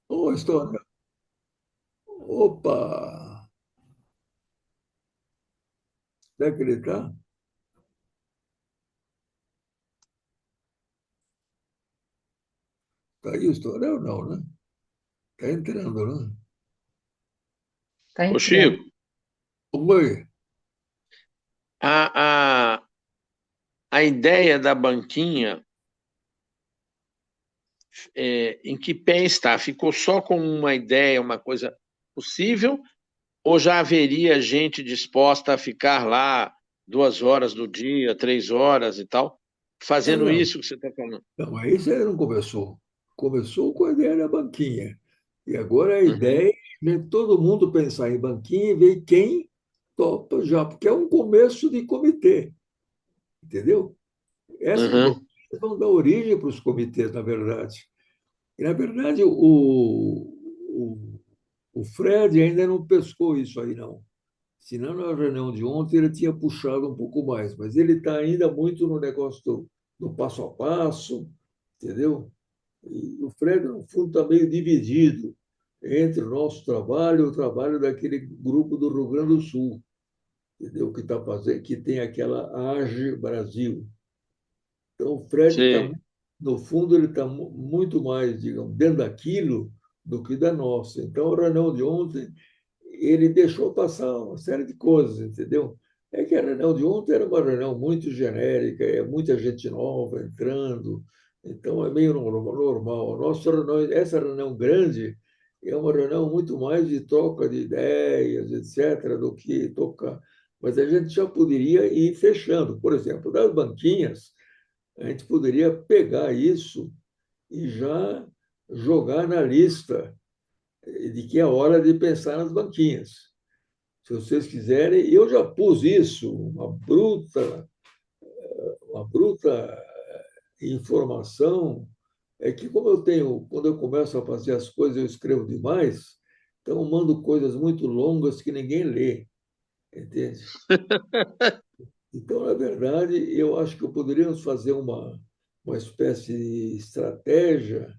Ô, história. Opa! Será que ele está? Está aí o história ou não, né? Está entrando, né? Tá Ô, entrando. Chico, Oi. a, a, a ideia da banquinha, em que pé está? Ficou só com uma ideia, uma coisa possível, ou já haveria gente disposta a ficar lá 2 horas do dia, 3 horas e tal, Não, fazendo não. isso que você está falando? Não, mas isso aí não começou. Começou com a ideia da banquinha. E agora a Uhum, ideia é todo mundo pensar em banquinha e ver quem topa já, porque é um começo de comitê, entendeu? Essas uhum, banquinhas vão dar origem para os comitês, na verdade. E, na verdade, o Fred ainda não pescou isso aí, não. Senão, na reunião de ontem, ele tinha puxado um pouco mais, mas ele está ainda muito no negócio do passo a passo, entendeu? E o Fred, no fundo, está meio dividido entre o nosso trabalho e o trabalho daquele grupo do Rio Grande do Sul, entendeu? Que está fazendo, que tem aquela AGE Brasil. Então, o Fred está, sei, no fundo, ele está muito mais, digamos, dentro daquilo do que da nossa. Então, a reunião de ontem, ele deixou passar uma série de coisas, entendeu? É que a reunião de ontem era uma reunião muito genérica, é muita gente nova entrando, então é meio normal. A nossa reunião, essa reunião grande é uma reunião muito mais de troca de ideias, etc., do que tocar. Mas a gente já poderia ir fechando. Por exemplo, das banquinhas, a gente poderia pegar isso e já jogar na lista de que é hora de pensar nas banquinhas. Se vocês quiserem, eu já pus isso, uma bruta informação. É que, como eu tenho, quando eu começo a fazer as coisas, eu escrevo demais, então eu mando coisas muito longas que ninguém lê, entende? Então, na verdade, eu acho que poderíamos fazer uma espécie de estratégia,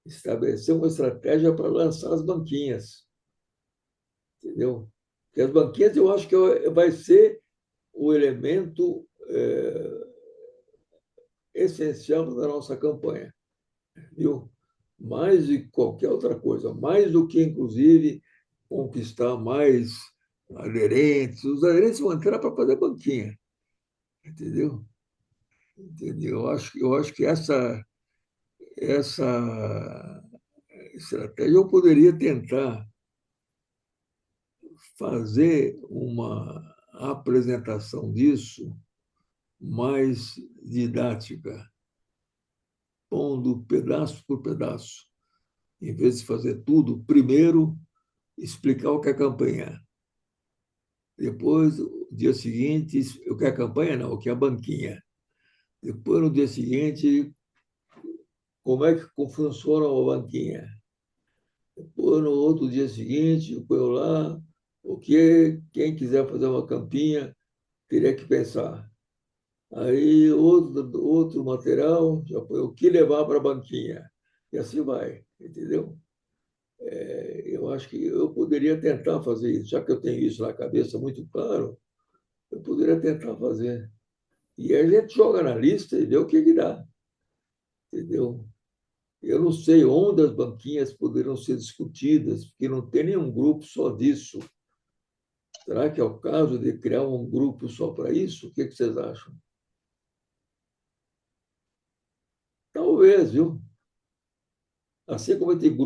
estabelecer uma estratégia para lançar as banquinhas, entendeu? Porque as banquinhas eu acho que vai ser o elemento essencial da nossa campanha, viu? Mais de qualquer outra coisa, mais do que, inclusive, conquistar mais aderentes. Os aderentes vão entrar para fazer banquinha, entendeu? Entendeu? Eu acho que essa estratégia eu poderia tentar fazer uma apresentação disso mais didática, pondo pedaço por pedaço, em vez de fazer tudo, primeiro explicar o que é campanha, depois, no dia seguinte, o que é campanha, não, o que é banquinha. Depois, no dia seguinte, como é que funciona a banquinha. Depois, no outro dia seguinte, eu ponho lá o que quem quiser fazer uma campinha teria que pensar. Aí, outro material, já põe o que levar para a banquinha. E assim vai, entendeu? Eu acho que eu poderia tentar fazer isso, já que eu tenho isso na cabeça muito claro, eu poderia tentar fazer. E a gente joga na lista e vê o que dá, entendeu? Eu não sei onde as banquinhas poderão ser discutidas, porque não tem nenhum grupo só disso. Será que é o caso de criar um grupo só para isso? O que vocês acham? Talvez, viu? Assim como tem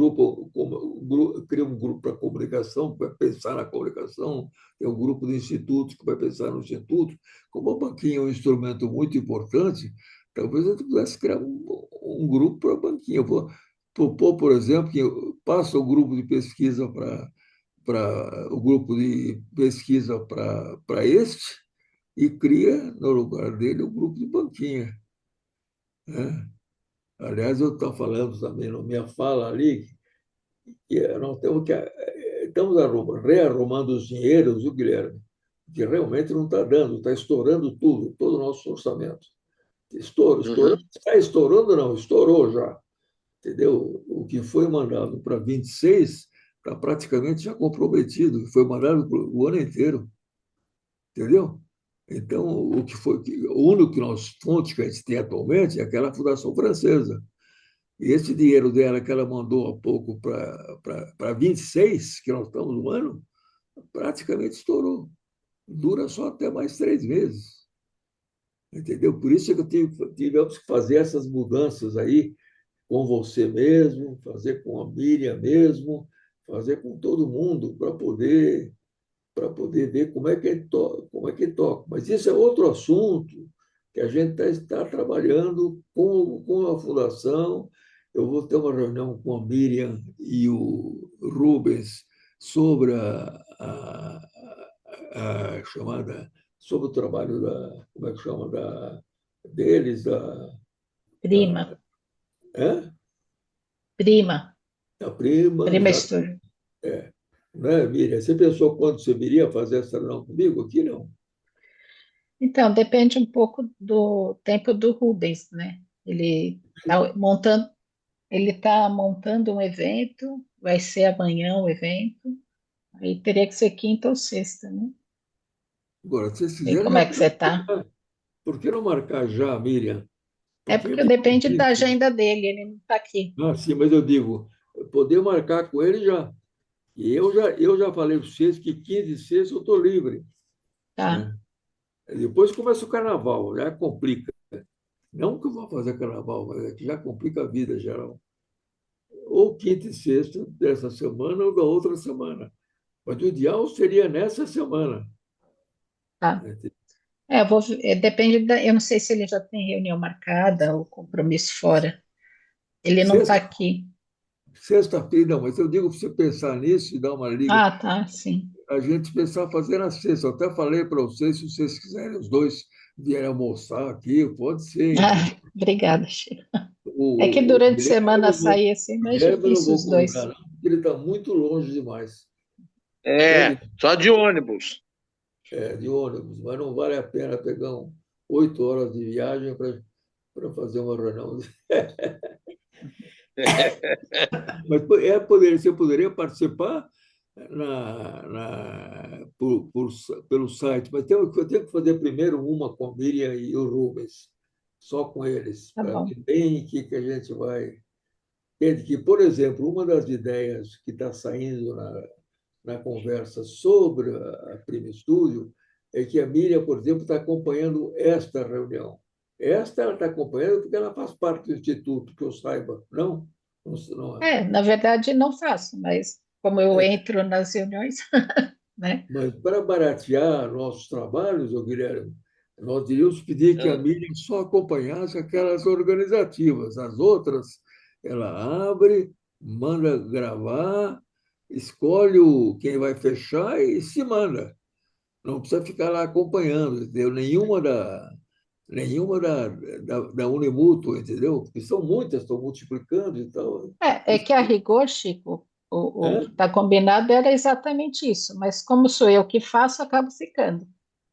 cria um grupo para comunicação, que vai pensar na comunicação, tem um grupo de institutos que vai pensar no instituto, como a banquinha é um instrumento muito importante, talvez a gente pudesse criar um grupo para a banquinha. Eu vou propor, por exemplo, que passa o grupo de pesquisa para o grupo de pesquisa para este e cria, no lugar dele, um grupo de banquinha, né? Aliás, eu estou falando também na minha fala ali que nós temos que estamos rearrumando os dinheiros, viu, Guilherme? Que realmente não está dando, está estourando tudo, todo o nosso orçamento. Estourando, uhum, está estourando, não, estourou já, entendeu? O que foi mandado para 26 está praticamente já comprometido, foi mandado o ano inteiro, entendeu? Então, o que foi, o único que nós fonte que a gente tem atualmente é aquela Fundação Francesa. E esse dinheiro dela que ela mandou há pouco para 26, que nós estamos no ano, praticamente estourou. Dura só até mais 3 meses. Entendeu? Por isso é que tivemos que fazer essas mudanças aí com você mesmo, fazer com a Miriam mesmo, fazer com todo mundo para poder ver como é que toca. Mas isso é outro assunto que a gente está trabalhando com a fundação. Eu vou ter uma reunião com a Miriam e o Rubens sobre a chamada sobre o trabalho como é que chama deles Prima, da, é? prima, Da prima, prima exato. Estúdio. É. Né, Miriam? Você pensou quando você viria fazer essa reunião comigo? Aqui não. Então, depende um pouco do tempo do Rubens, né? Ele tá montando um evento, vai ser amanhã o evento, aí teria que ser quinta ou sexta, né? Agora, se vocês E quiserem, como já é que você podem tá? marcar. Por que não marcar já, Miriam? É Porque é porque muito depende da difícil. agenda dele, ele não está aqui. Ah, sim, mas eu digo, poder marcar com ele já. E eu já falei para vocês que quinta e sexta eu estou livre. Tá, Né? Depois começa o carnaval, já complica. Não que eu vá fazer carnaval, mas é que já complica a vida geral. Ou quinta e sexta dessa semana ou da outra semana. Mas o ideal seria nessa semana. tá. Né? Depende eu não sei se ele já tem reunião marcada ou compromisso fora. Ele não está Sexta, aqui. sexta-feira, não, mas eu digo para você pensar nisso e dar uma liga. Ah, tá, sim. A gente pensar fazer na sexta. Eu até falei para vocês, se vocês quiserem, os dois vierem almoçar aqui, pode ser, Ah, entendeu? obrigada, Sheila. É que O durante a Guilherme, semana sair assim é mais Guilherme eu não difícil vou os dois. convidar, não, porque ele está muito longe demais. É, Ele só de ônibus. é de ônibus, mas não vale a pena pegar 8 horas de viagem para fazer uma reunião. Mas você poderia participar pelo site, mas eu tenho que fazer primeiro uma com a Miriam e o Rubens, só com eles, Tá para bom. ver bem o que a gente vai. Entende que, por exemplo, uma das ideias que está saindo na conversa sobre a Prima Estúdio é que a Miriam, por exemplo, está acompanhando esta reunião. Esta ela está acompanhando porque ela faz parte do Instituto, que eu saiba. Não? Não, não é. Na verdade não faço, mas como eu entro nas reuniões, né? Mas para baratear nossos trabalhos, ô Guilherme, nós iríamos pedir que a Miriam só acompanhasse aquelas organizativas. As outras, ela abre, manda gravar, escolhe quem vai fechar e se manda. Não precisa ficar lá acompanhando, entendeu? Nenhuma da Unimuto, entendeu? Porque são muitas, estão multiplicando e tal. É Isso, que a rigor, Chico, o que é? está combinado era exatamente isso, mas como sou eu que faço, acabo ficando,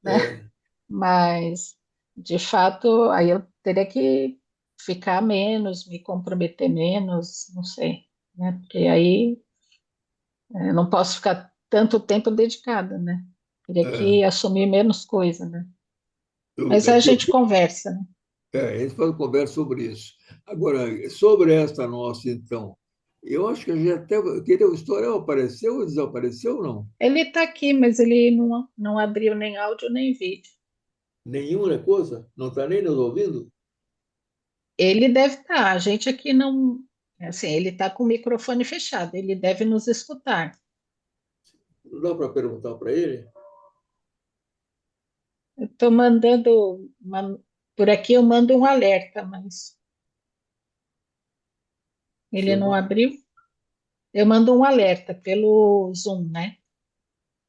né? É, Mas, de fato, aí eu teria que ficar menos, me comprometer menos, não sei, né? Porque aí eu não posso ficar tanto tempo dedicada, né? Teria que é. assumir menos coisa, né? Mas É a que gente conversa, né? a gente faz conversa sobre isso. Agora, sobre esta nossa, então, eu acho que a gente até. Queria, o Historial apareceu ou desapareceu ou não? Ele está aqui, mas ele não abriu nem áudio nem vídeo. Nenhuma coisa? Não está nem nos ouvindo? Ele deve estar, a gente aqui não. Assim, ele está com o microfone fechado, ele deve nos escutar. Não dá para perguntar para ele? Eu estou mandando por aqui eu mando um alerta, mas ele Você não manda. abriu. Eu mando um alerta pelo Zoom, né?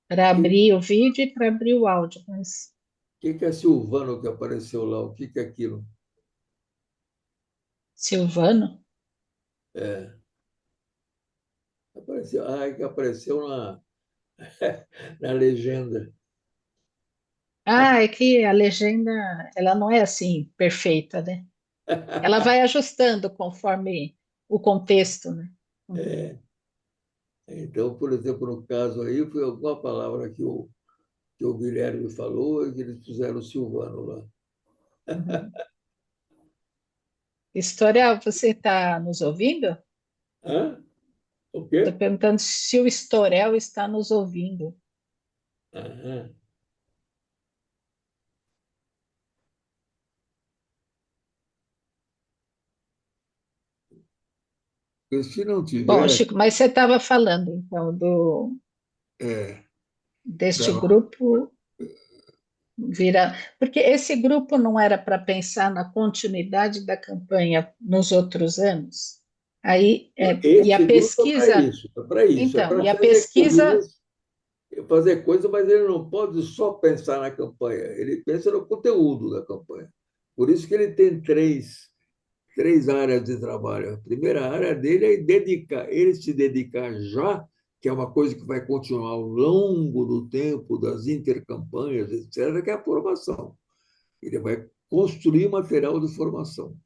Para Quem, abrir o vídeo e para abrir o áudio. Mas quem que é Silvano que apareceu lá? O que é aquilo? Silvano? É, apareceu, que apareceu na legenda. Ah, é que a legenda ela não é assim perfeita, né? Ela vai ajustando conforme. o contexto, né? Então, por exemplo, no caso aí, foi alguma palavra que o Guilherme falou e que eles puseram o Silvano lá. Uhum. Historial, você está nos ouvindo? Hã? O Estou quê? perguntando se o Historiel está nos ouvindo. Aham. Porque se não Bom, tiver, Chico, mas você estava falando, então, é, deste da grupo virar. Porque esse grupo não era para pensar na continuidade da campanha nos outros anos? Aí, e a esse grupo é para pesquisa. isso, é para isso, é Então, para e a fazer pesquisa. coisas, mas ele não pode só pensar na campanha, ele pensa no conteúdo da campanha. Por isso que ele tem três áreas de trabalho. A primeira área dele é ele se dedicar já, que é uma coisa que vai continuar ao longo do tempo das intercampanhas, etc., que é a formação. Ele vai construir material de formação,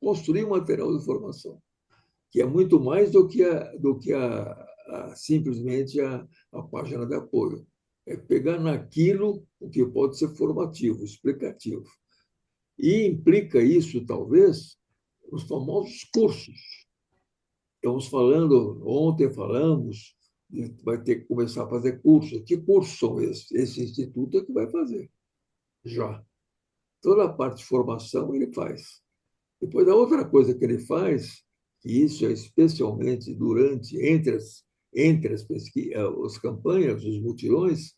que é muito mais do que simplesmente a página de apoio. É pegar naquilo o que pode ser formativo, explicativo. E implica isso, talvez, os famosos cursos. Estamos falando, ontem falamos, vai ter que começar a fazer cursos. Que cursos são esses? Esse instituto é que vai fazer, já. Toda a parte de formação ele faz. Depois, a outra coisa que ele faz, que isso é especialmente entre as campanhas, os mutirões,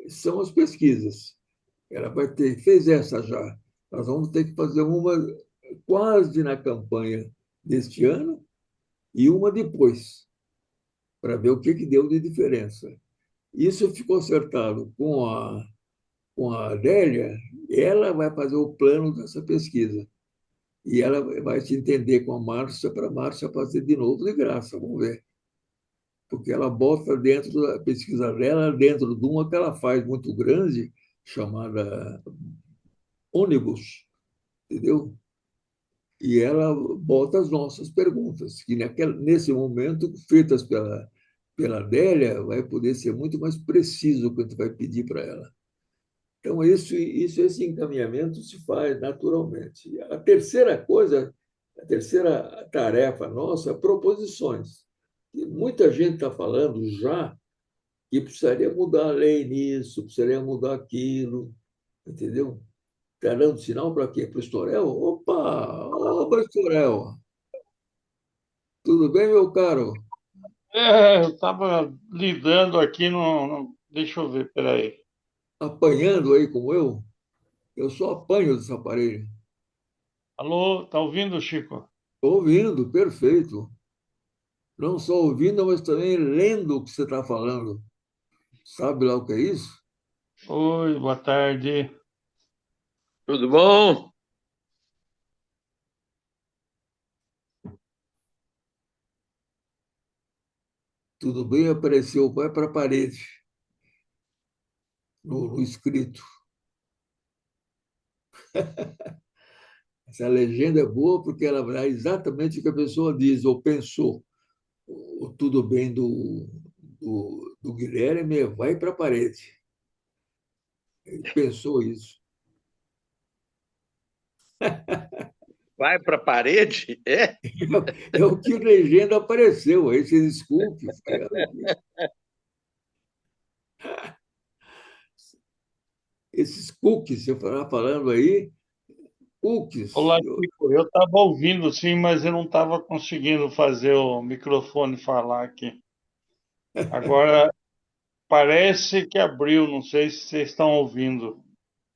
são as pesquisas. Ela fez essa já. Nós vamos ter que fazer uma quase na campanha deste ano e uma depois, para ver o que, que deu de diferença. Isso ficou acertado com a Adélia, ela vai fazer o plano dessa pesquisa. E ela vai se entender com a Márcia para a Márcia fazer de novo de graça, vamos ver. Porque ela bota dentro da pesquisa dela, dentro de uma que ela faz muito grande, chamada ônibus, entendeu? E ela bota as nossas perguntas, que nesse momento, feitas pela Adélia, vai poder ser muito mais preciso o que a gente vai pedir para ela. Então, esse encaminhamento se faz naturalmente. A terceira coisa, a terceira tarefa nossa, é proposições. E muita gente está falando já que precisaria mudar a lei nisso, precisaria mudar aquilo, entendeu? Está dando sinal para quê? Para o Estorel? Opa, Estorel! Tudo bem, meu caro? Eu estava lidando aqui Deixa eu ver, peraí. Apanhando aí como eu? Eu só apanho desse aparelho. Alô, tá ouvindo, Chico? Estou ouvindo, perfeito. Não só ouvindo, mas também lendo o que você está falando. Sabe lá o que é isso? Oi, boa tarde. Tudo bom? Tudo bem, apareceu, vai para a parede, no escrito. Essa legenda é boa porque ela dá exatamente o que a pessoa diz ou pensou. O tudo bem do Guilherme vai para a parede. Ele pensou isso. Vai para a parede? É? É o que legenda apareceu. Aí você desculpe. Esses cookies, você estava falando aí, cookies. Olá, Chico. Eu estava ouvindo, sim, mas eu não estava conseguindo fazer o microfone falar aqui. Agora parece que abriu, não sei se vocês estão ouvindo.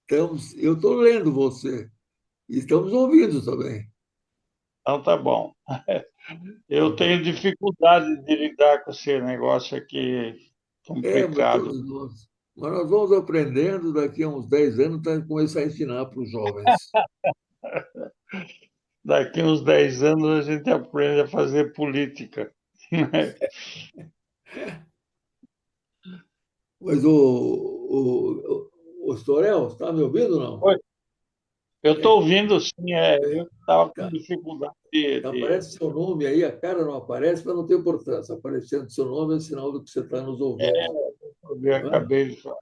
Eu estou lendo você. E estamos ouvindo também. Então tá bom. Eu Então, tá. tenho dificuldade de lidar com esse negócio aqui Mas complicado. todos nós. Mas nós vamos aprendendo, daqui a uns 10 anos, para começar a ensinar para os jovens. Daqui uns 10 anos a gente aprende a fazer política. Mas o Storel, está me ouvindo ou não? Oi, eu É, estou ouvindo, sim, eu estava com tá. dificuldade. Aparece seu nome aí, a cara não aparece, mas não tem importância. Aparecendo seu nome é sinal do que você está nos ouvindo. Eu Não é? acabei de falar.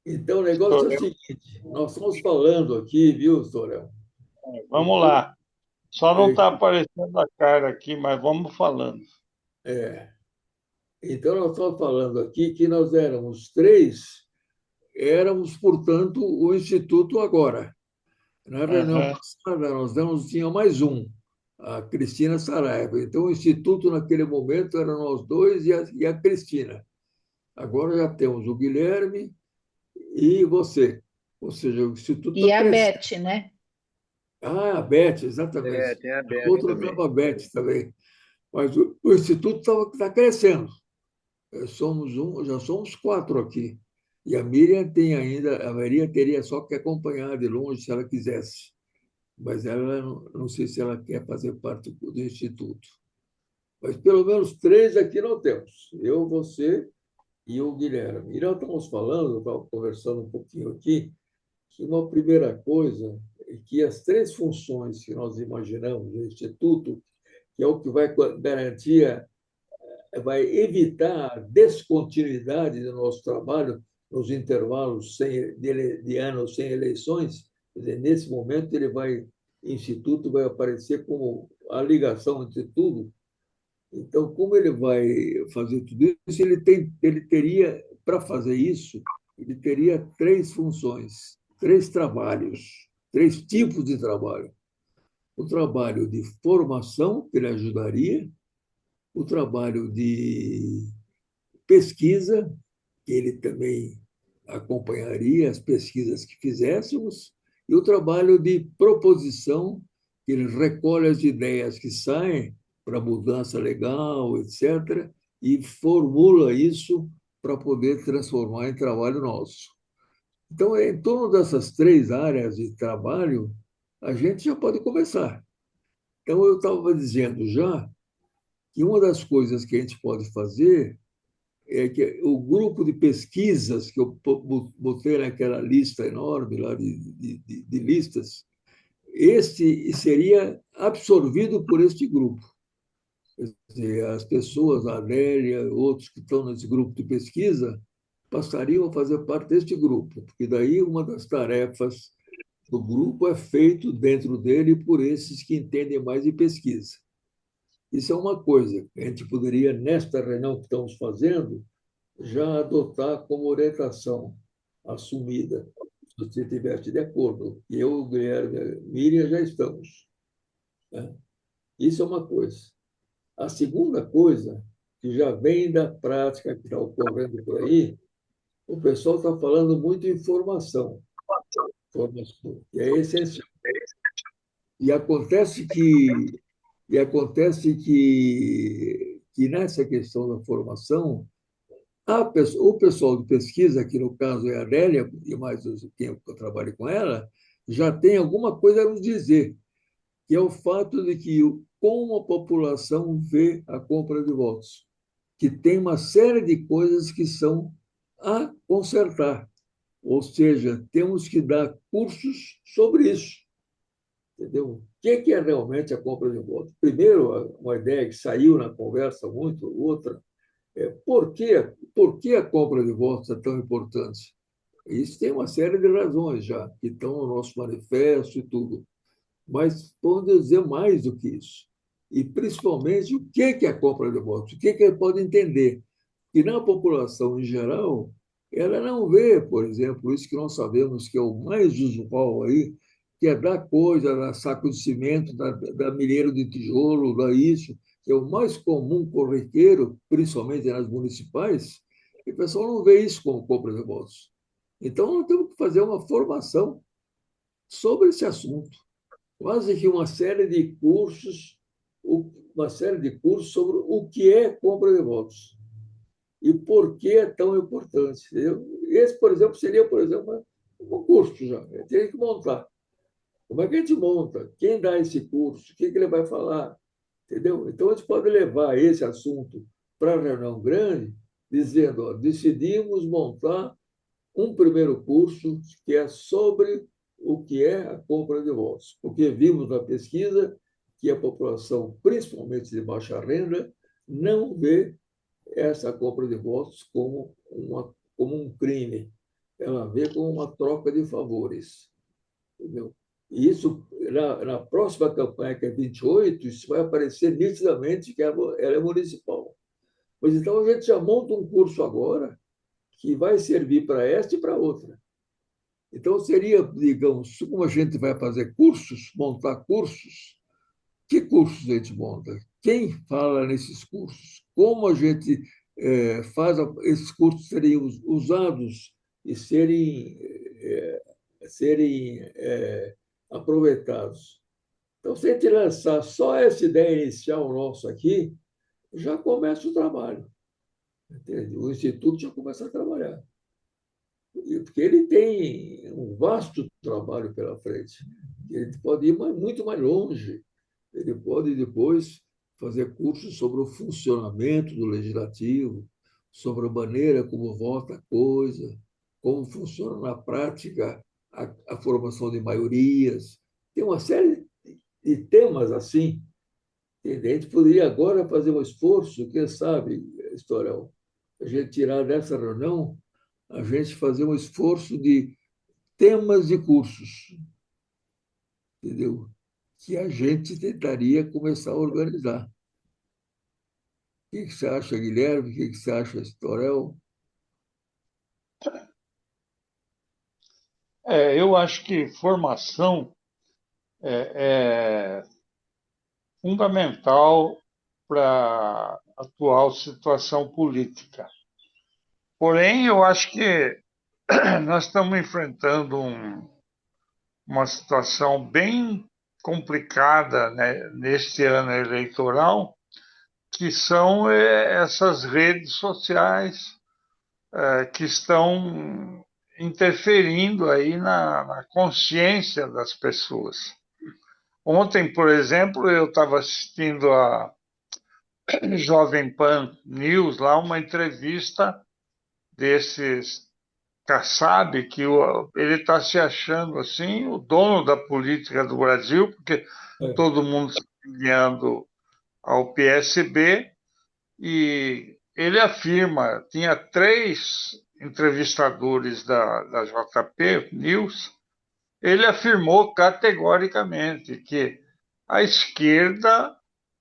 Então, o negócio é o seguinte: nós estamos falando aqui, viu, Sorel? Vamos lá. Só não está aparecendo a cara aqui, mas vamos falando. É, então, nós estamos falando aqui que nós éramos três, éramos, portanto, o Instituto agora. Na reunião Aham. passada, tinha mais um, a Cristina Saraiva. Então, o Instituto, naquele momento, eram nós dois e a Cristina. Agora já temos o Guilherme e você. Ou seja, o Instituto E está a crescendo. Beth, né? Ah, a Beth, exatamente. Tem a Beth Outro também. estava a Beth também. Mas o Instituto está crescendo. Já somos quatro aqui. E a Miriam tem ainda, a Maria teria só que acompanhar de longe se ela quisesse. Mas ela não sei se ela quer fazer parte do Instituto. Mas pelo menos três aqui nós temos. Eu, você e o Guilherme. E nós estamos falando, eu estava conversando um pouquinho aqui, que uma primeira coisa é que as três funções que nós imaginamos do Instituto, que é o que vai garantir, vai evitar a descontinuidade do nosso trabalho nos intervalos de anos sem eleições. Quer dizer, nesse momento, Instituto vai aparecer como a ligação entre tudo. Então, como ele vai fazer tudo isso, ele teria, para fazer isso, ele teria três funções, três trabalhos, três tipos de trabalho. O trabalho de formação, que ele ajudaria, o trabalho de pesquisa, que ele também acompanharia as pesquisas que fizéssemos, e o trabalho de proposição, que ele recolhe as ideias que saem para mudança legal, etc., e formula isso para poder transformar em trabalho nosso. Então, em torno dessas três áreas de trabalho, a gente já pode começar. Então, eu estava dizendo já que uma das coisas que a gente pode fazer é que o grupo de pesquisas que eu botei naquela lista enorme lá de listas, este seria absorvido por este grupo. Quer dizer, as pessoas, a Adélia, outros que estão nesse grupo de pesquisa, passariam a fazer parte deste grupo, porque daí uma das tarefas do grupo é feito dentro dele por esses que entendem mais de pesquisa. Isso é uma coisa que a gente poderia, nesta reunião que estamos fazendo, já adotar como orientação assumida, se você estivesse de acordo. Eu, Guilherme, Miriam já estamos. Né? Isso é uma coisa. A segunda coisa, que já vem da prática que está ocorrendo por aí, o pessoal está falando muito em formação. Formação, que é essencial. E acontece que, que nessa questão da formação, o pessoal de pesquisa, que no caso é a Adélia, e mais quem eu trabalho com ela, já tem alguma coisa a nos dizer, que é o fato de que como a população vê a compra de votos, que tem uma série de coisas que são a consertar. Ou seja, temos que dar cursos sobre isso. Entendeu? O que é realmente a compra de votos? Primeiro, uma ideia que saiu na conversa muito, outra, por que a compra de votos é tão importante? Isso tem uma série de razões já, que estão no nosso manifesto e tudo. Mas vamos dizer mais do que isso. E, principalmente, o que é a compra de votos? O que ele pode entender? Que na população em geral, ela não vê, por exemplo, isso que nós sabemos que é o mais usual aí, que é dar coisa, dar saco de cimento, dar milheiro de tijolo, dar isso, que é o mais comum corriqueiro, principalmente nas municipais, e o pessoal não vê isso como compra de votos. Então, nós temos que fazer uma formação sobre esse assunto, quase que uma série de cursos sobre o que é compra de votos e por que é tão importante. Esse, por exemplo, seria, por exemplo, um curso já. Eu teria que montar. Como é que a gente monta? Quem dá esse curso? O que ele vai falar? Entendeu? Então, a gente pode levar esse assunto para a reunião grande, dizendo, ó, decidimos montar um primeiro curso que é sobre o que é a compra de votos, porque vimos na pesquisa que a população, principalmente de baixa renda, não vê essa compra de votos como um crime. Ela vê como uma troca de favores. Entendeu? E isso, na próxima campanha, que é 28, isso vai aparecer nitidamente que ela é municipal. Pois então a gente já monta um curso agora que vai servir para esta e para outra. Então seria, digamos, como a gente vai fazer cursos, montar cursos, que cursos a gente monta? Quem fala nesses cursos? Como a gente faz esses cursos serem usados e serem aproveitados? Então, se a gente lançar só essa ideia inicial nossa aqui, já começa o trabalho. Entende? O Instituto já começa a trabalhar. Porque ele tem um vasto trabalho pela frente. Ele pode ir muito mais longe. Ele pode depois fazer cursos sobre o funcionamento do legislativo, sobre a maneira como vota a coisa, como funciona na prática a formação de maiorias. Tem uma série de temas assim. A gente poderia agora fazer um esforço, quem sabe, Estorel, a gente tirar dessa reunião, a gente fazer um esforço de temas de cursos, entendeu? Que a gente tentaria começar a organizar. O que você acha, Guilherme? O que você acha, Estorel? Eu acho que formação é fundamental para a atual situação política. Porém, eu acho que nós estamos enfrentando uma situação bem complicada, né, neste ano eleitoral, que são essas redes sociais que estão interferindo aí na consciência das pessoas. Ontem, por exemplo, eu estava assistindo a Jovem Pan News, lá uma entrevista desses Kassab, ele está se achando assim o dono da política do Brasil, porque É, todo mundo está enviando ao PSB, e ele afirma, tinha três entrevistadores da JP News, ele afirmou categoricamente que a esquerda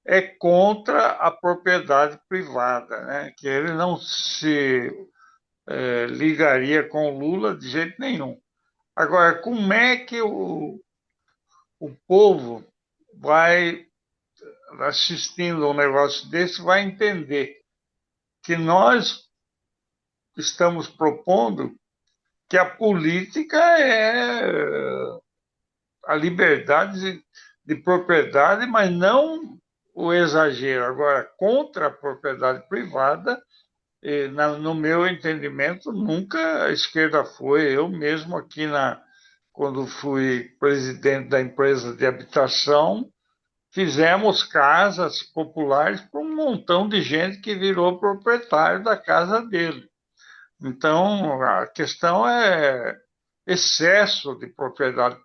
é contra a propriedade privada, né? Que ele não se ligaria com Lula de jeito nenhum. Agora, como é que o povo vai, assistindo a um negócio desse, vai entender que nós estamos propondo que a política é a liberdade de propriedade, mas não o exagero. Agora, contra a propriedade privada, no meu entendimento, nunca a esquerda foi. Eu mesmo aqui quando fui presidente da empresa de habitação, fizemos casas populares para um montão de gente que virou proprietário da casa dele. Então, a questão é excesso de propriedade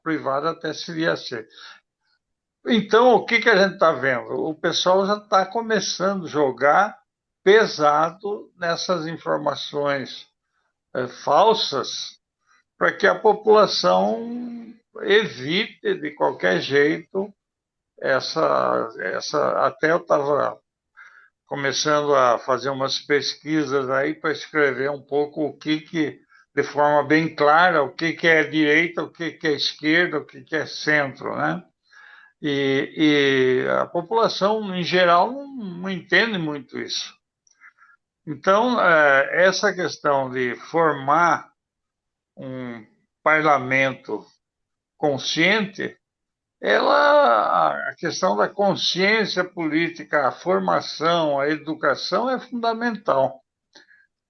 privada até seria ser. Então, o que a gente está vendo? O pessoal já está começando a jogar pesado nessas informações falsas para que a população evite de qualquer jeito até eu estava começando a fazer umas pesquisas aí para escrever um pouco de forma bem clara, o que é direita, o que é esquerda, o que é centro, né? E a população, em geral, não entende muito isso. Então, essa questão de formar um parlamento consciente, a questão da consciência política, a formação, a educação é fundamental.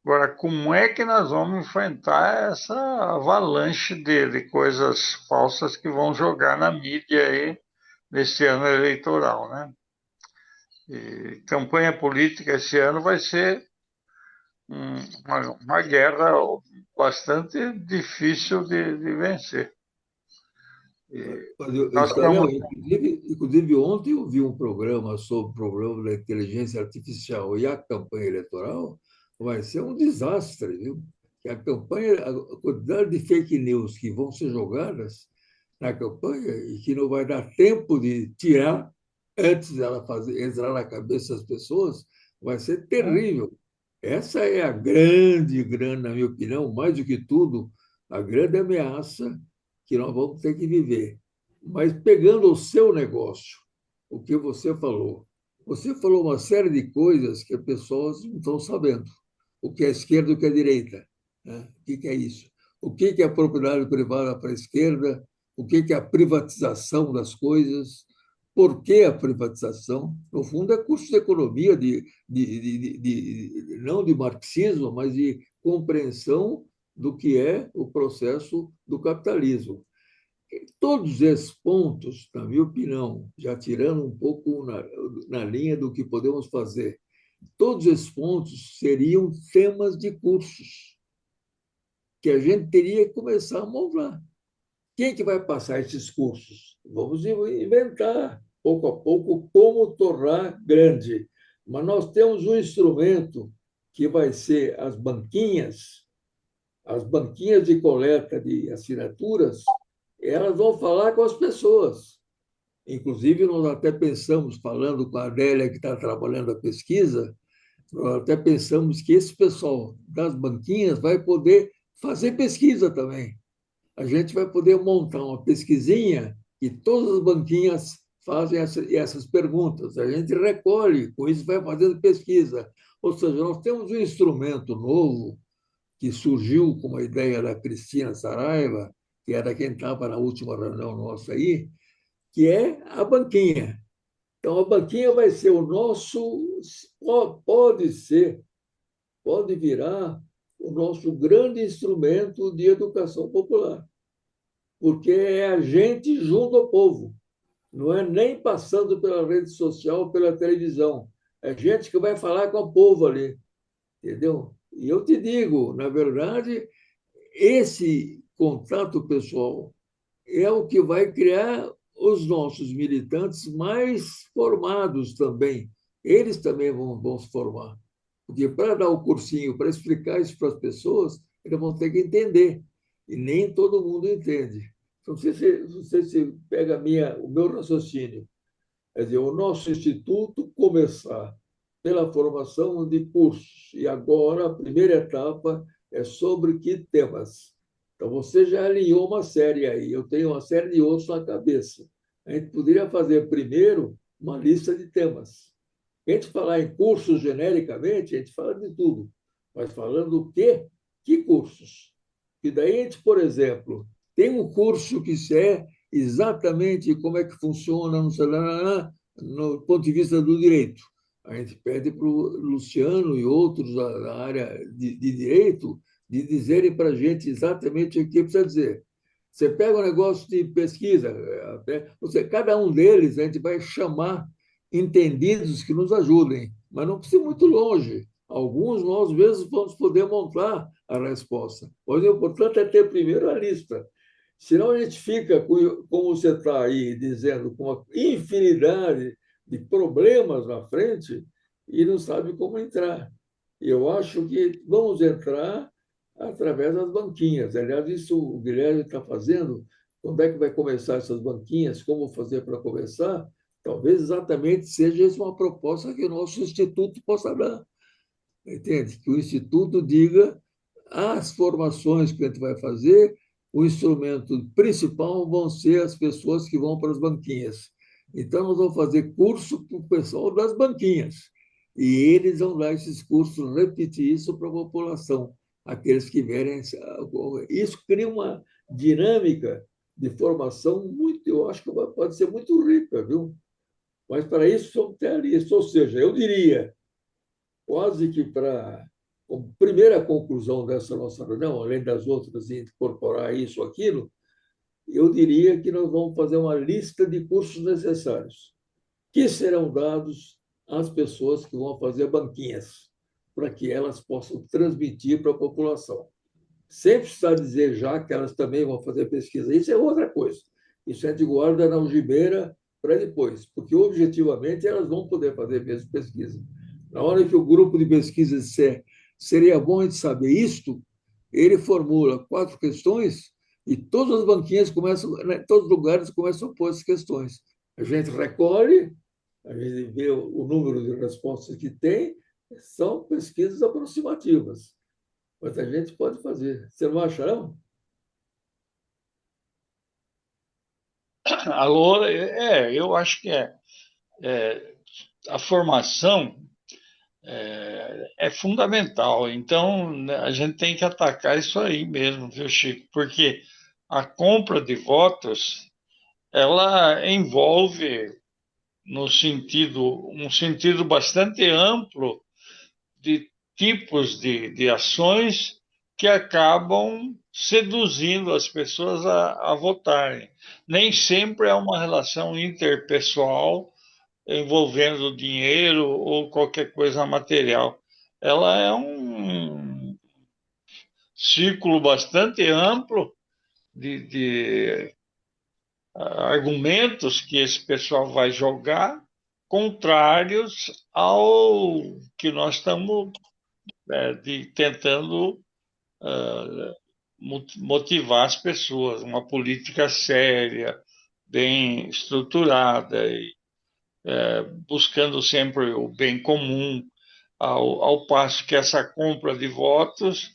Agora, como é que nós vamos enfrentar essa avalanche de coisas falsas que vão jogar na mídia aí nesse ano eleitoral, né? E campanha política esse ano vai ser uma guerra bastante difícil de vencer. Nós temos. Inclusive, ontem eu vi um programa sobre o problema da inteligência artificial e a campanha eleitoral vai ser um desastre, viu? Que a quantidade de fake news que vão ser jogadas na campanha e que não vai dar tempo de tirar antes dela entrar na cabeça das pessoas, vai ser terrível. Essa é a grande, na minha opinião, mais do que tudo, a grande ameaça que nós vamos ter que viver. Mas pegando o seu negócio, o que você falou uma série de coisas que as pessoas não estão sabendo. O que é esquerda e o que é direita. Né? O que é isso? O que é a propriedade privada para a esquerda? O que é a privatização das coisas? Por que a privatização? No fundo, é curso de economia, não de marxismo, mas de compreensão do que é o processo do capitalismo. Todos esses pontos, na minha opinião, já tirando um pouco na linha do que podemos fazer, todos esses pontos seriam temas de cursos que a gente teria que começar a montar. Quem que vai passar esses cursos? Vamos inventar, pouco a pouco, como tornar grande. Mas nós temos um instrumento que vai ser as banquinhas de coleta de assinaturas, elas vão falar com as pessoas. Inclusive, nós até pensamos, falando com a Adélia, que está trabalhando a pesquisa, nós até pensamos que esse pessoal das banquinhas vai poder fazer pesquisa também. A gente vai poder montar uma pesquisinha e todas as banquinhas fazem essas perguntas. A gente recolhe, com isso vai fazendo pesquisa. Ou seja, nós temos um instrumento novo que surgiu com uma ideia da Cristina Saraiva, que era quem estava na última reunião nossa aí, que é a banquinha. Então, a banquinha vai ser o nosso, pode virar o nosso grande instrumento de educação popular, porque é a gente junto ao povo, não é nem passando pela rede social, pela televisão, é gente que vai falar com o povo ali, entendeu? E eu te digo, na verdade, esse contato pessoal é o que vai criar os nossos militantes mais formados também. Eles também vão se formar. Porque para dar o cursinho, para explicar isso para as pessoas, eles vão ter que entender. E nem todo mundo entende. Então, se pega o meu raciocínio. Quer dizer, o nosso instituto começar pela formação de cursos. E agora, a primeira etapa é sobre que temas. Então, você já alinhou uma série aí. Eu tenho uma série de outros na cabeça. A gente poderia fazer primeiro uma lista de temas. A gente falar em cursos genericamente, a gente fala de tudo. Mas falando o quê? Que cursos? E daí a gente, por exemplo, tem um curso que é exatamente como é que funciona no ponto de vista do direito. A gente pede para o Luciano e outros da área de direito de dizerem para a gente exatamente o que precisa dizer. Você pega um negócio de pesquisa, cada um deles a gente vai chamar entendidos que nos ajudem, mas não precisa ir muito longe. Alguns nós mesmos vamos poder montar a resposta. Mas o importante é ter primeiro a lista. Senão a gente fica, como você está aí dizendo, com uma infinidade de problemas na frente e não sabe como entrar. Eu acho que vamos entrar através das banquinhas. Aliás, isso o Guilherme está fazendo. Quando é que vai começar essas banquinhas? Como fazer para começar? Talvez exatamente seja isso uma proposta que o nosso instituto possa dar. Entende? Que o instituto diga as formações que a gente vai fazer, o instrumento principal vão ser as pessoas que vão para as banquinhas. Então, nós vamos fazer curso para o pessoal das banquinhas. E eles vão dar esses cursos, repetir isso para a população, aqueles que vierem. Isso cria uma dinâmica de formação muito, eu acho que pode ser muito rica, viu? Mas para isso vamos ter a lista. Ou seja, eu diria, quase que como primeira conclusão dessa nossa reunião, além das outras, incorporar isso, aquilo, eu diria que nós vamos fazer uma lista de cursos necessários que serão dados às pessoas que vão fazer banquinhas, para que elas possam transmitir para a população. Sem precisar dizer já que elas também vão fazer pesquisa. Isso é outra coisa. isso a gente guarda na algibeira para depois, porque objetivamente elas vão poder fazer mesmo pesquisa. Na hora que o grupo de pesquisa disser seria bom a gente saber isto, ele formula 4 questões e todas as banquinhas começam, né, todos os lugares começam a pôr as questões. A gente recolhe, a gente vê o número de respostas que tem, são pesquisas aproximativas, mas a gente pode fazer. Você não acha, não? Alô, eu acho que é. A formação é fundamental. Então, né, a gente tem que atacar isso aí mesmo, viu, Chico? Porque a compra de votos, ela envolve no sentido, um sentido bastante amplo de tipos de ações que acabam seduzindo as pessoas a votarem. Nem sempre é uma relação interpessoal envolvendo dinheiro ou qualquer coisa material. Ela é um círculo bastante amplo de argumentos que esse pessoal vai jogar contrários ao que nós estamos tentando motivar as pessoas, uma política séria, bem estruturada e buscando sempre o bem comum, ao passo que essa compra de votos,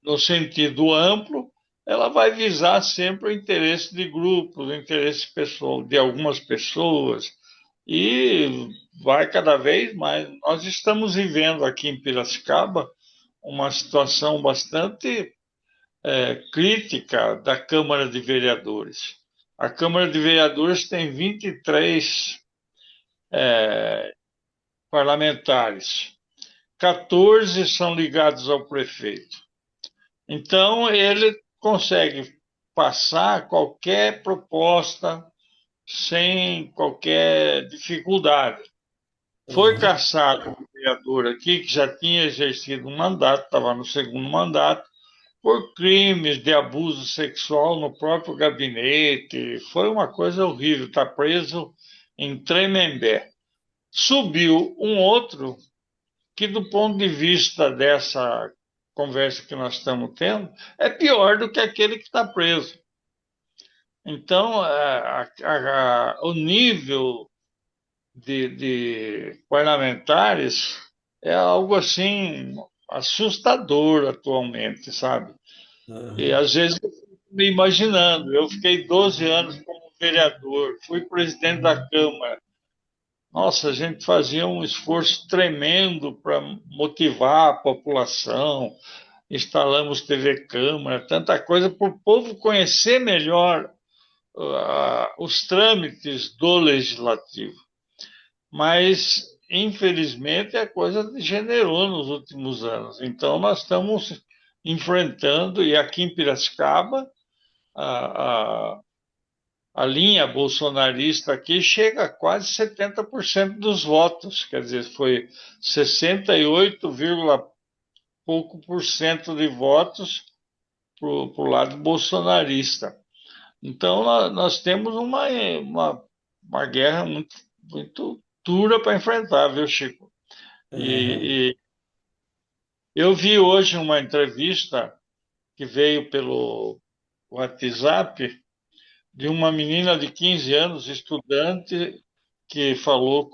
no sentido amplo, ela vai visar sempre o interesse de grupos, o interesse pessoal de algumas pessoas, e vai cada vez mais. Nós estamos vivendo aqui em Piracicaba uma situação bastante crítica da Câmara de Vereadores. A Câmara de Vereadores tem 23 parlamentares, 14 são ligados ao prefeito. Então, ele consegue passar qualquer proposta sem qualquer dificuldade. Foi cassado um vereador aqui que já tinha exercido um mandato, estava no segundo mandato, por crimes de abuso sexual no próprio gabinete. Foi uma coisa horrível, está preso em Tremembé. Subiu um outro que, do ponto de vista dessa conversa que nós estamos tendo, é pior do que aquele que está preso. Então, o nível de parlamentares é algo assim assustador atualmente, sabe? E às vezes eu fico me imaginando, eu fiquei 12 anos como vereador, fui presidente da Câmara. Nossa, a gente fazia um esforço tremendo para motivar a população, instalamos TV Câmara, tanta coisa para o povo conhecer melhor os trâmites do legislativo. Mas, infelizmente, a coisa degenerou nos últimos anos. Então, nós estamos enfrentando, e aqui em Piracicaba, a, a, a linha bolsonarista aqui chega a quase 70% dos votos, quer dizer, foi 68, pouco por cento de votos para o lado bolsonarista. Então, nós temos uma guerra muito dura para enfrentar, viu, Chico? E eu vi hoje uma entrevista que veio pelo WhatsApp de uma menina de 15 anos, estudante, que falou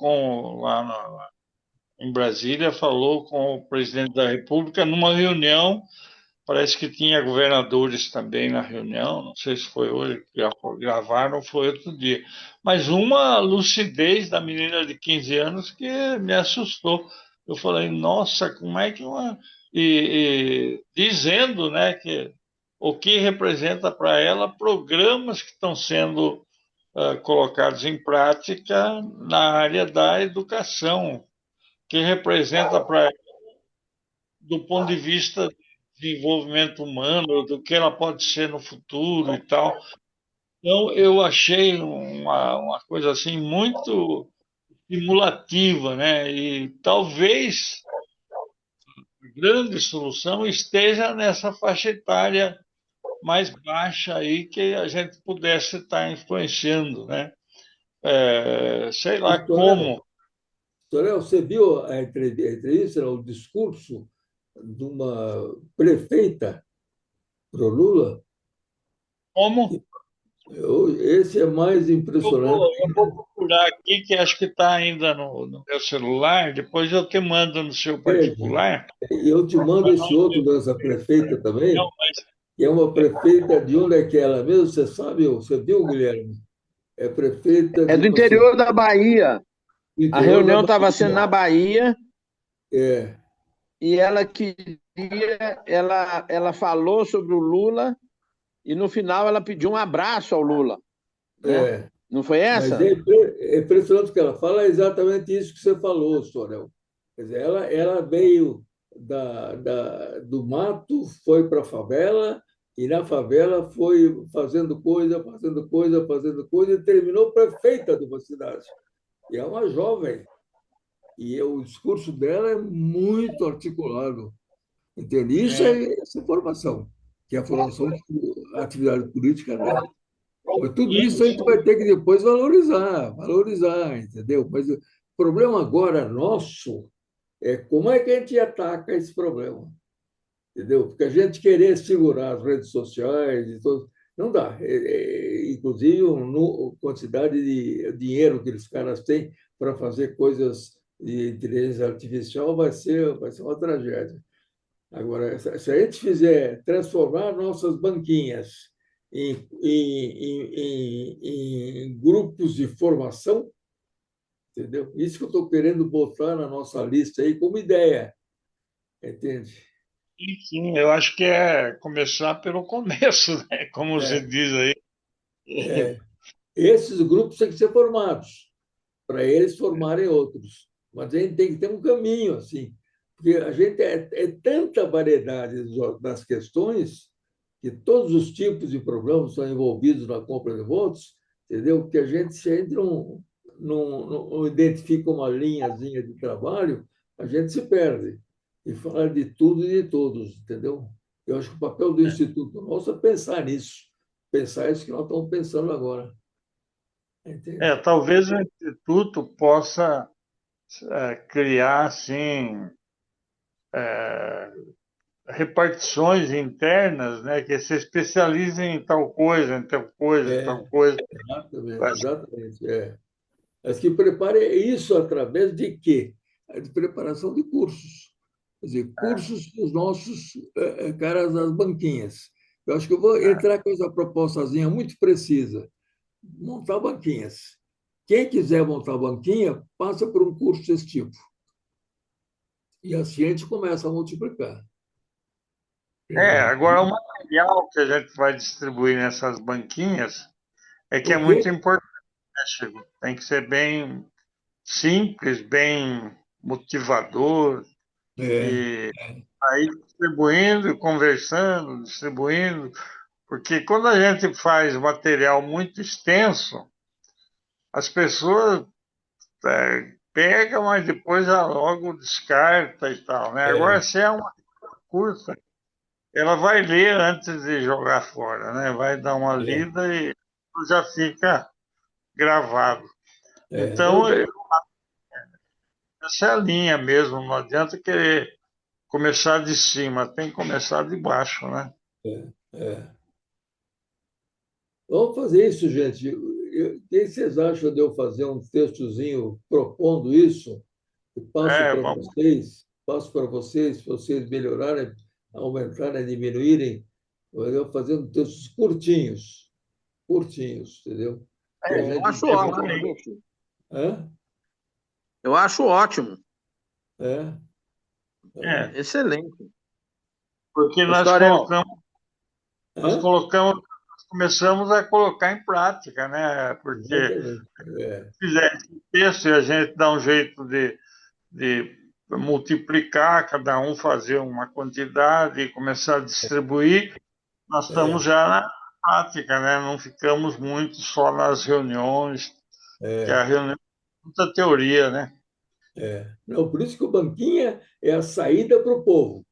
em Brasília, falou com o presidente da República numa reunião. Parece que tinha governadores também na reunião, não sei se foi hoje que gravaram ou foi outro dia. Mas uma lucidez da menina de 15 anos que me assustou. Eu falei, nossa, como é que uma. E dizendo, né, que o que representa para ela programas que estão sendo colocados em prática na área da educação, que representa para ela, do ponto de vista desenvolvimento humano, do que ela pode ser no futuro e tal. Então, eu achei uma coisa assim muito estimulativa, né? E talvez a grande solução esteja nessa faixa etária mais baixa aí que a gente pudesse estar influenciando, né? Sei lá Torel, como. Torel, você viu a entrevista, o discurso de uma prefeita pro Lula? Como? Esse é mais impressionante. Eu vou procurar aqui, que acho que está ainda no meu celular, depois eu te mando no seu Entende? particular. E eu te mando esse outro dessa prefeita Não, também, mas que é uma prefeita de onde é que ela mesmo? Você sabe? Você viu, Guilherme? É prefeita É de do uma cidade interior da Bahia. do A interior da reunião estava sendo Bahia. na Bahia É, e ela queria, ela falou sobre o Lula e no final ela pediu um abraço ao Lula, né? é. Não foi Mas essa? é impressionante o que ela fala, é exatamente isso que você falou, Sorel. Quer dizer, ela veio do mato, foi para a favela, e na favela foi fazendo coisa, fazendo coisa, fazendo coisa, e terminou prefeita de uma cidade. E é uma jovem, e o discurso dela é muito articulado. Entende? Isso é, é essa formação, que é a formação que a atividade política dá. Mas tudo isso a gente vai ter que depois valorizar, entendeu? Mas o problema agora nosso é como é que a gente ataca esse problema, entendeu? Porque a gente querer segurar as redes sociais e tudo, não dá. Inclusive, a quantidade de dinheiro que os caras têm para fazer coisas de inteligência artificial vai ser uma tragédia. Agora, se a gente fizer transformar nossas banquinhas em grupos de formação, entendeu? Isso que eu estou querendo botar na nossa lista aí como ideia, entende? sim, eu acho que é começar pelo começo, né? Como você É, diz aí. é. Esses grupos têm que ser formados, para eles formarem outros. Mas a gente tem que ter um caminho assim, porque a gente é tanta variedade das questões que todos os tipos de problemas são envolvidos na compra de votos, entendeu? Que a gente, se a gente não identifica uma linhazinha de trabalho, a gente se perde e fala de tudo e de todos, entendeu? Eu acho que o papel do Instituto nosso é pensar nisso, pensar isso que nós estamos pensando agora, entende? Talvez o Instituto possa criar, assim, repartições internas, né? Que se especializem em tal coisa, em tal coisa, em É, tal coisa. exatamente, exatamente. É. Mas que prepare isso através de quê? De preparação de cursos. Quer dizer, cursos dos nossos caras das banquinhas. Eu acho que eu vou entrar com essa propostazinha muito precisa. Montar banquinhas. Quem quiser montar banquinha, passa por um curso desse tipo. E assim a gente começa a multiplicar. Entendeu? Agora o material que a gente vai distribuir nessas banquinhas é que O é muito quê? importante, né, Chico? Tem que ser bem simples, bem motivador, É, e aí distribuindo, e conversando, distribuindo, porque quando a gente faz material muito extenso, as pessoas pegam, mas depois já logo descarta e tal, né? Agora, é, se é uma curta, ela vai ler antes de jogar fora, né? Vai dar uma é, lida e já fica gravado. não, Então, essa é a linha mesmo, não adianta querer começar de cima, tem que começar de baixo, né? é. Vamos fazer isso, gente. O que vocês acham de eu fazer um textozinho propondo isso? E Vamos. passo para vocês, se vocês melhorarem, aumentarem, diminuírem, eu fazendo textos curtinhos, entendeu? Que a Eu gente acho deve. ótimo, viu, Chico? Hã? Eu acho ótimo. É? É. É, Excelente. porque Estorel, Hã? nós começamos a colocar em prática, né? Porque Exatamente. É. se fizer esse texto e a gente dá um jeito de multiplicar, cada um fazer uma quantidade e começar a distribuir, nós estamos É. já na prática, né? Não ficamos muito só nas reuniões, que a É. reunião é muita teoria, né? É. Não, por isso que o Banquinha é a saída para o povo,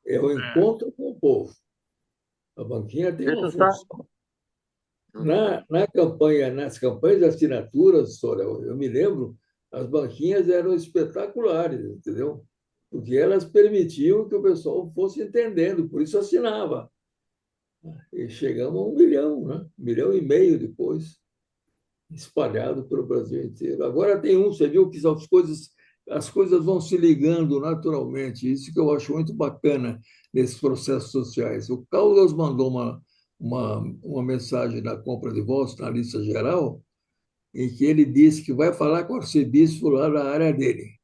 é o É, encontro com o povo. A banquinha tem Deixa uma eu só. função. Nas campanhas de assinaturas, Sorel, eu me lembro, as banquinhas eram espetaculares, entendeu? Porque elas permitiam que o pessoal fosse entendendo, por isso assinava. E chegamos a 1 milhão, né? 1,5 milhão depois, espalhado pelo Brasil inteiro. Agora tem você viu que as coisas vão se ligando naturalmente, isso que eu acho muito bacana nesses processos sociais. O Caldas mandou uma mensagem da compra de votos na lista geral, em que ele disse que vai falar com o arcebispo lá da área dele.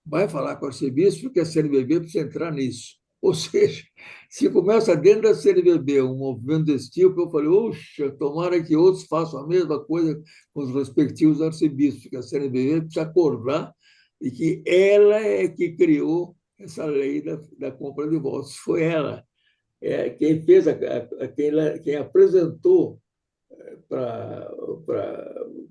Vai falar com o arcebispo, porque a CNBB precisa entrar nisso. Ou seja, se começa dentro da CNBB um movimento desse tipo, eu falei, oxa, tomara que outros façam a mesma coisa com os respectivos arcebispos, que a CNBB precisa acordar e que ela é que criou essa lei da compra de votos. Foi ela. Quem fez, quem apresentou para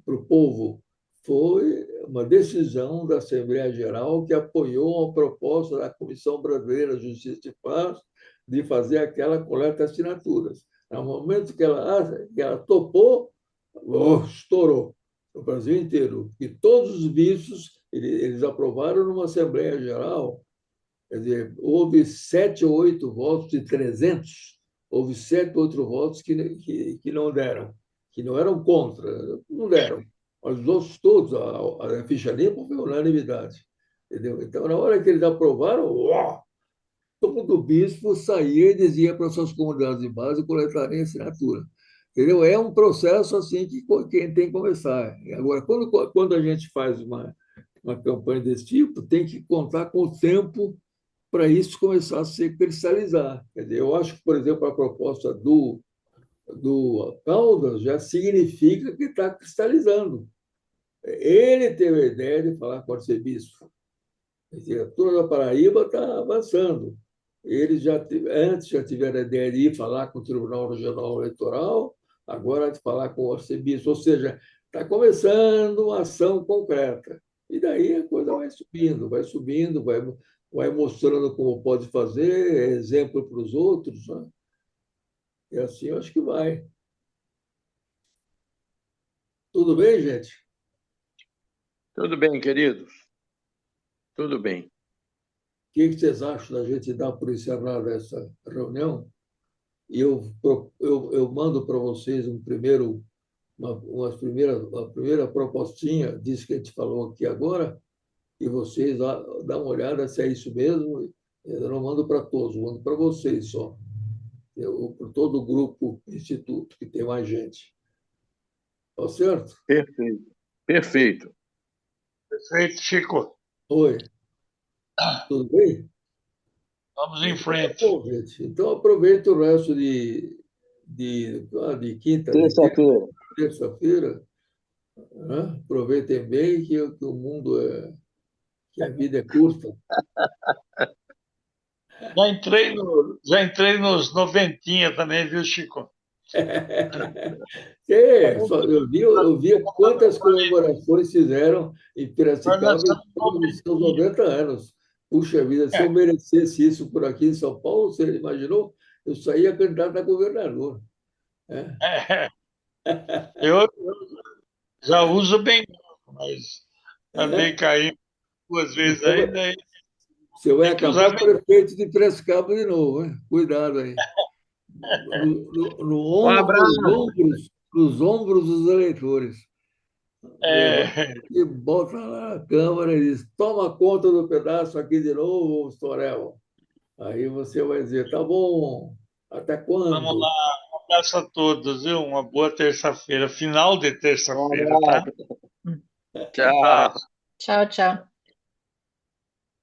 o povo foi uma decisão da Assembleia Geral que apoiou a proposta da Comissão Brasileira de Justiça e Paz de fazer aquela coleta de assinaturas. No momento que ela topou, estourou no Brasil inteiro. E todos os bispos eles aprovaram numa Assembleia Geral. Quer dizer, houve 7 ou 8 votos de 300, houve 7 ou 8 votos que não deram, que não eram contra, não deram. Mas os outros todos, a ficha limpa foi unanimidade. Entendeu? Então, na hora que eles aprovaram, uau, todo bispo saía e dizia para suas comunidades de base coletarem assinatura. Entendeu? É um processo assim que quem tem que começar. Agora, quando a gente faz uma campanha desse tipo, tem que contar com o tempo para isso começar a se cristalizar. Quer dizer, eu acho que, por exemplo, a proposta do Caldas já significa que está cristalizando. Ele teve a ideia de falar com o arcebispo. Quer dizer, a turma da Paraíba está avançando. Eles antes já tiveram a ideia de ir falar com o Tribunal Regional Eleitoral, agora de falar com o arcebispo. Ou seja, está começando uma ação concreta. E daí a coisa vai subindo, vai mostrando como pode fazer, exemplo para os outros. Né? E assim eu acho que vai. Tudo bem, gente? Tudo bem, queridos? Tudo bem. O que vocês acham da gente dar por encerrada essa reunião? E eu mando para vocês uma primeira propostinha disso que a gente falou aqui agora, e vocês dão uma olhada se é isso mesmo. Eu não mando para todos, eu mando para vocês só. Para todo o grupo Instituto, que tem mais gente. Tá certo? Perfeito. Perfeito. Perfeito, Chico. Oi, tudo bem? Vamos em Então, tá frente. bom, gente. Então, aproveita o resto de quinta, Terça-feira. terça-feira. Né? Aproveitem bem que o mundo que a vida é curta. Já entrei nos noventinha também, viu, Chico? Eu vi quantas comemorações fizeram em Mas nós Piracicaba em estamos torno dos seus noventinha. 90 anos. Puxa vida, se eu É, merecesse isso por aqui em São Paulo, você imaginou? Eu saía candidato a governador. Né? é, eu já uso bem, mas andei É? caindo 2 vezes Você vai, ainda, aí você vai tem que acabar usar bem. prefeito de Piracicaba de novo, hein? Cuidado aí. Um abraço. Nos ombros dos eleitores. Levanta É, e bota lá na Câmara e diz: toma conta do pedaço aqui de novo, Storel. Aí você vai dizer: tá bom, até vamos lá, quando? um abraço a todos, viu? Uma boa terça-feira, final de Um terça-feira, tá? abraço. Tchau. Abraço. Tchau, tchau.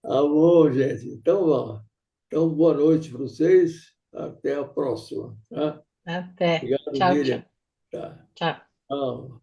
Tá bom, gente. Então vamos. Então, boa noite para vocês. Até a próxima. Tá? Até. Obrigado, Tchau, tchau. Miriam. Tá. Tchau. Tchau.